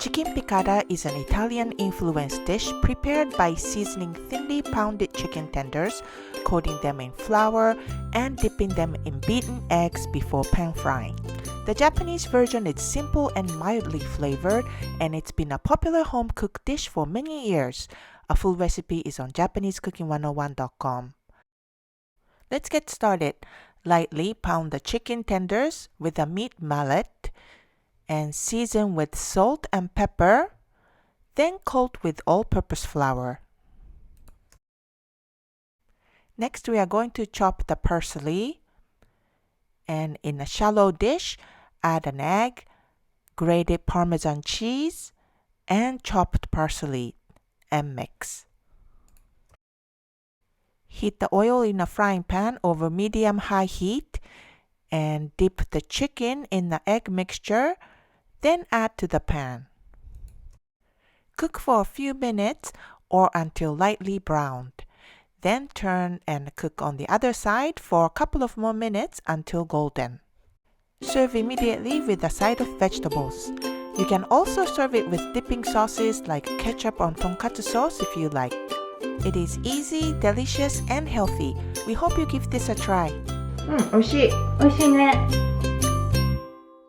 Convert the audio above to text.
Chicken piccata is an Italian-influenced dish prepared by seasoning thinly pounded chicken tenders, coating them in flour, and dipping them in beaten eggs before pan frying. The Japanese version is simple and mildly flavored, and it's been a popular home-cooked dish for many years. A full recipe is on JapaneseCooking101.com. Let's get started. Lightly pound the chicken tenders with a meat mallet and season with salt and pepper, then coat with all-purpose flour. Next, we are going to chop the parsley, and in a shallow dish, add an egg, grated Parmesan cheese, and chopped parsley, and mix. Heat the oil in a frying pan over medium-high heat, and dip the chicken in the egg mixture, then add to the pan. Cook for a few minutes or until lightly browned. Then turn and cook on the other side for a couple of more minutes until golden. Serve immediately with a side of vegetables. You can also serve it with dipping sauces like ketchup on tonkatsu sauce if you like. It is easy, delicious, and healthy. We hope you give this a try. 美味しい。美味しいね。